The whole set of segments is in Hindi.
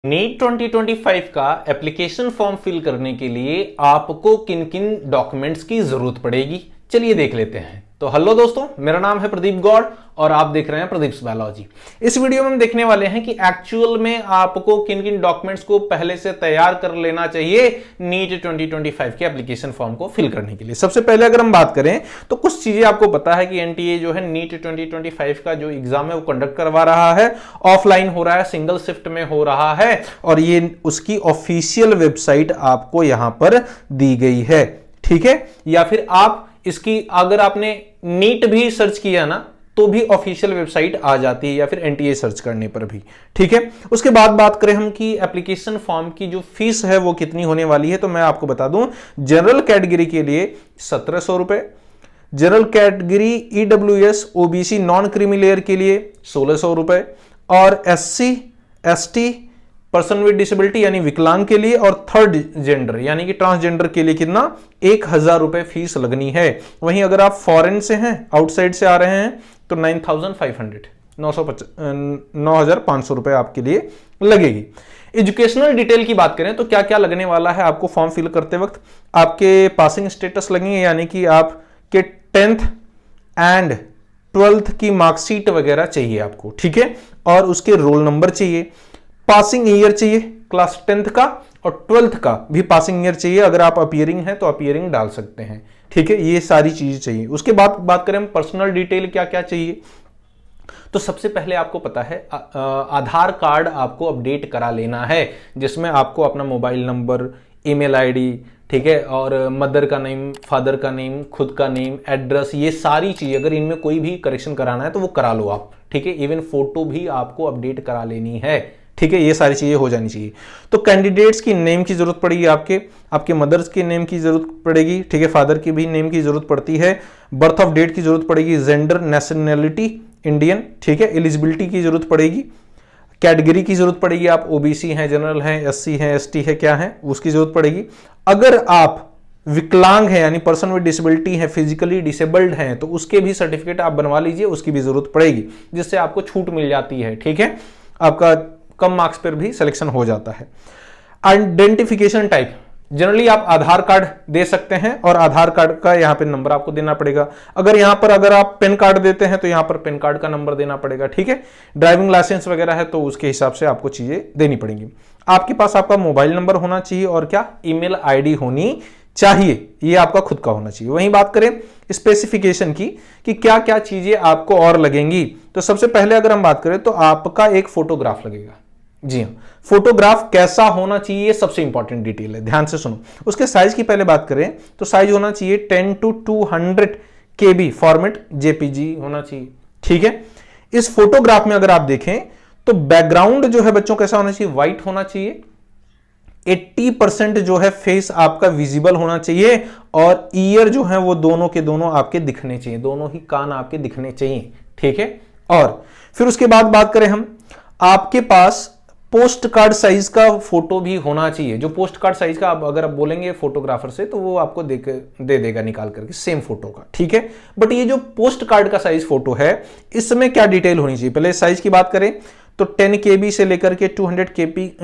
नीट 2025 का एप्लीकेशन फॉर्म फिल करने के लिए आपको किन किन डॉक्यूमेंट्स की जरूरत पड़ेगी, चलिए देख लेते हैं। तो हेलो दोस्तों, मेरा नाम है प्रदीप गौड़ और आप देख रहे हैं प्रदीप्स बायोलॉजी। इस वीडियो में हम देखने वाले हैं कि एक्चुअल में आपको किन किन डॉक्यूमेंट्स को पहले से तैयार कर लेना चाहिए नीट 2025 के एप्लीकेशन फॉर्म को फिल करने के लिए। सबसे पहले अगर हम बात करें तो कुछ चीजें आपको पता है कि एनटीए जो है नीट 2025 का जो एग्जाम है वो कंडक्ट करवा रहा है, ऑफलाइन हो रहा है, सिंगल शिफ्ट में हो रहा है और ये उसकी ऑफिशियल वेबसाइट आपको यहां पर दी गई है। ठीक है, या फिर आप इसकी अगर आपने नीट भी सर्च किया ना तो भी ऑफिशियल वेबसाइट आ जाती है, या फिर एनटीए सर्च करने पर भी। ठीक है, उसके बाद बात करें हम कि एप्लीकेशन फॉर्म की जो फीस है वो कितनी होने वाली है, तो मैं आपको बता दूं जनरल कैटेगरी के लिए 1700 रुपए, general category EWS OBC non creamy layer के लिए 1600 रुपए और SC ST person with disability यानी विकलांग के लिए और थर्ड जेंडर यानी कि ट्रांसजेंडर के लिए कितना 1000 रुपए फीस लगनी है। वहीं अगर आप फॉरेन से हैं, आउटसाइड से आ रहे हैं तो 9500 9,500 रुपए आपके लिए लगेगी। एजुकेशनल डिटेल की बात करें तो क्या क्या लगने वाला है आपको फॉर्म फिल करते वक्त, आपके पासिंग स्टेटस लगेंगे यानी कि आपके 10th एंड 12th की मार्कशीट वगैरह चाहिए आपको। ठीक है, और उसके रोल नंबर चाहिए, पासिंग ईयर चाहिए, क्लास 10th का और 12th का भी पासिंग ईयर चाहिए। अगर आप अपीयरिंग है तो अपीयरिंग डाल सकते हैं। ठीक है, ये सारी चीजें चाहिए। उसके बाद बात करें हम पर्सनल डिटेल क्या क्या चाहिए, तो सबसे पहले आपको पता है आधार कार्ड आपको अपडेट करा लेना है, जिसमें आपको अपना मोबाइल नंबर, ईमेल आईडी, ठीक है, और मदर का नेम, फादर का नेम, खुद का नेम, एड्रेस, ये सारी चीजें अगर इनमें कोई भी करेक्शन कराना है तो वो करा लो आप। ठीक है, इवन फोटो भी आपको अपडेट करा लेनी है। ठीक है, ये सारी चीजें हो जानी चाहिए। तो कैंडिडेट्स की नेम की जरूरत पड़ेगी, आपके मदर्स के नेम की जरूरत पड़ेगी। ठीक है, फादर की भी नेम की जरूरत पड़ती है, बर्थ ऑफ डेट की जरूरत पड़ेगी, जेंडर नेशनैलिटी इंडियन, ठीक है, एलिजिबिलिटी की जरूरत पड़ेगी, कैटेगरी की जरूरत पड़ेगी, आप ओबीसी हैं, जनरल हैं, एससी हैं, एसटी है, क्या है उसकी जरूरत पड़ेगी। अगर आप विकलांग है यानी पर्सन विद डिसेबिलिटी है, फिजिकली डिसेबल्ड हैं, तो उसके भी सर्टिफिकेट आप बनवा लीजिए, उसकी भी जरूरत पड़ेगी, जिससे आपको छूट मिल जाती है। ठीक है, आपका कम मार्क्स पर भी सिलेक्शन हो जाता है। आइडेंटिफिकेशन टाइप जनरली आप आधार कार्ड दे सकते हैं और आधार कार्ड का यहां पे नंबर आपको देना पड़ेगा। अगर आप पेन कार्ड देते हैं तो यहां पर पेन कार्ड का नंबर देना पड़ेगा। ठीक है, ड्राइविंग लाइसेंस वगैरह है तो उसके हिसाब से आपको चीजें देनी पड़ेंगी। आपके पास आपका मोबाइल नंबर होना चाहिए और क्या ईमेल आईडी होनी चाहिए, ये आपका खुद का होना चाहिए। वहीं बात करें स्पेसिफिकेशन की कि क्या क्या चीजें आपको और लगेंगी, तो सबसे पहले अगर हम बात करें तो आपका एक फोटोग्राफ लगेगा। जी हाँ, फोटोग्राफ कैसा होना चाहिए सबसे इंपॉर्टेंट डिटेल है, ध्यान से सुनो। उसके साइज की पहले बात करें तो साइज होना चाहिए 10 to 200 KB फॉर्मेट जेपीजी होना चाहिए। ठीक है, इस फोटोग्राफ में अगर आप देखें तो बैकग्राउंड जो है बच्चों कैसा होना चाहिए, व्हाइट होना चाहिए, 80% जो है फेस आपका विजिबल होना चाहिए और ईयर जो है वो दोनों के दोनों आपके दिखने चाहिए, दोनों ही कान आपके दिखने चाहिए। ठीक है, और फिर उसके बाद बात करें हम, आपके पास पोस्ट कार्ड साइज का फोटो भी होना चाहिए। जो पोस्ट कार्ड साइज का आप अगर आप बोलेंगे फोटोग्राफर से तो वो आपको दे देगा निकाल करके सेम फोटो का। ठीक है, बट ये जो पोस्ट कार्ड का साइज फोटो है इसमें क्या डिटेल होनी चाहिए, पहले साइज की बात करें तो 10 KB से लेकर के 200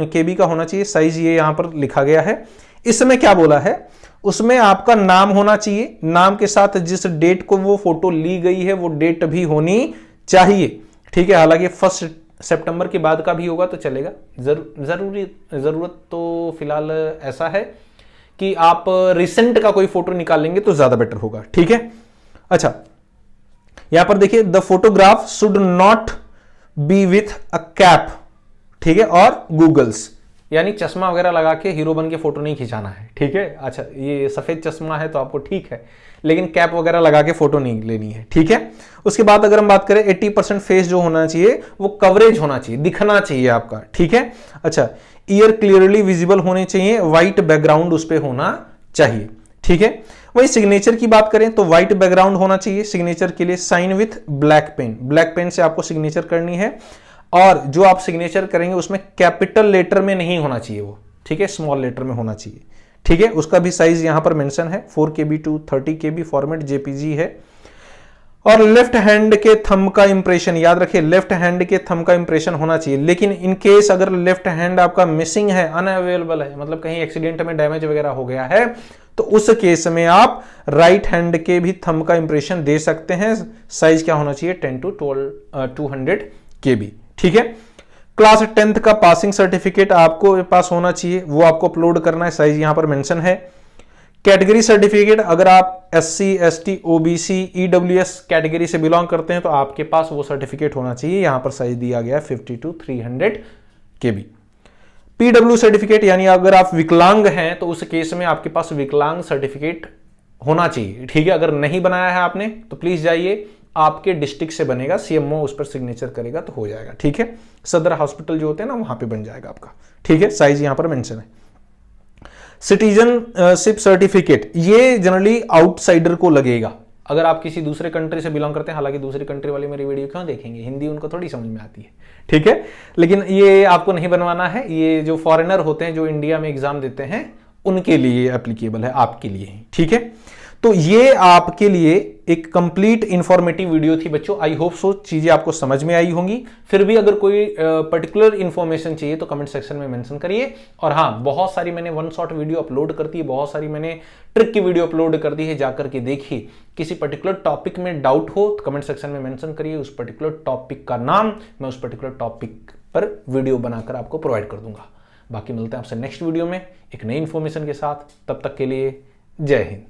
KB का होना चाहिए साइज, ये यहां पर लिखा गया है। इसमें क्या बोला है, उसमें आपका नाम होना चाहिए, नाम के साथ जिस डेट को वो फोटो ली गई है वो डेट भी होनी चाहिए। ठीक है, हालांकि 1 सितंबर के बाद का भी होगा तो चलेगा, जरूरत तो फिलहाल ऐसा है कि आप रिसेंट का कोई फोटो निकालेंगे तो ज्यादा बेटर होगा। ठीक है, अच्छा यहां पर देखिए, the photograph should not be with a cap, ठीक है, और गूगल्स यानी चश्मा वगैरह लगा के हीरो बन के फोटो नहीं खिंचाना है। ठीक है, अच्छा ये सफेद चश्मा है तो आपको ठीक है, लेकिन कैप वगैरह लगा के फोटो नहीं लेनी है। ठीक है, उसके बाद अगर हम बात करें 80% फेस जो होना चाहिए वो कवरेज होना चाहिए, दिखना चाहिए आपका। ठीक है, अच्छा ईयर क्लियरली विजिबल होने चाहिए, व्हाइट बैकग्राउंड उस पर होना चाहिए। ठीक है, वही सिग्नेचर की बात करें तो व्हाइट बैकग्राउंड होना चाहिए सिग्नेचर के लिए, sign with black pen, black pen से आपको सिग्नेचर करनी है और जो आप सिग्नेचर करेंगे उसमें कैपिटल लेटर में नहीं होना चाहिए वो, ठीक है, स्मॉल लेटर में होना चाहिए। ठीक है, उसका भी साइज यहां पर मेंशन है, 4 KB to 30 KB format JPG है। और लेफ्ट हैंड के थंब का इंप्रेशन, याद रखिए लेफ्ट हैंड के थंब का इंप्रेशन होना चाहिए। लेकिन इन केस अगर लेफ्ट हैंड आपका मिसिंग है, अनअवेलेबल है, मतलब कहीं एक्सीडेंट में डैमेज वगैरह हो गया है, तो उस केस में आप राइट हैंड के भी थंब का इंप्रेशन दे सकते हैं। साइज क्या होना चाहिए, 10 to 200 KB, ठीक है। क्लास 10th का पासिंग सर्टिफिकेट आपको पास होना चाहिए, वो आपको अपलोड करना है, साइज यहां पर मेंशन है। कैटेगरी सर्टिफिकेट, अगर आप SC ST OBC EWS category से बिलोंग करते हैं तो आपके पास वो सर्टिफिकेट होना चाहिए, यहां पर साइज दिया गया है 50 to 300 KB। PW सर्टिफिकेट, यानी अगर आप विकलांग हैं तो उस केस में आपके पास विकलांग सर्टिफिकेट होना चाहिए, ठीक है। अगर नहीं बनाया है आपने तो प्लीज जाइए, आपके डिस्ट्रिक्ट से बनेगा, CMO उस पर सिग्नेचर करेगा तो हो जाएगा, ठीक है। सदर हॉस्पिटल जो होते हैं ना वहां पे बन जाएगा आपका, ठीक है। साइज यहां पर मेंशन है। सिटीजनशिप सर्टिफिकेट, ये जनरली आउटसाइडर को लगेगा, अगर आप किसी दूसरे कंट्री से बिलोंग करते हैं। हालांकि दूसरी कंट्री वाले मेरी वीडियो क्यों देखेंगे, हिंदी उनको थोड़ी समझ में आती है, ठीक है। लेकिन ये आपको नहीं बनवाना है, ये जो फॉरेनर होते हैं जो इंडिया में एग्जाम देते हैं उनके लिए एप्लीकेबल है, आपके लिए, ठीक है। तो ये आपके लिए एक कंप्लीट इंफॉर्मेटिव वीडियो थी बच्चों। आई होप सो चीजें आपको समझ में आई होंगी। फिर भी अगर कोई पर्टिकुलर इंफॉर्मेशन चाहिए तो कमेंट सेक्शन में मेंशन करिए। और हाँ, बहुत सारी मैंने वन शॉट वीडियो अपलोड कर दी है, बहुत सारी मैंने ट्रिक की वीडियो अपलोड कर दी है, जाकर के देखिए। किसी पर्टिकुलर टॉपिक में डाउट हो तो कमेंट सेक्शन में मेंशन करिए, उस पर्टिकुलर टॉपिक का नाम, मैं उस पर्टिकुलर टॉपिक पर वीडियो बनाकर आपको प्रोवाइड कर दूंगा। बाकी मिलते हैं आपसे नेक्स्ट वीडियो में एक नई इंफॉर्मेशन के साथ, तब तक के लिए जय हिंद।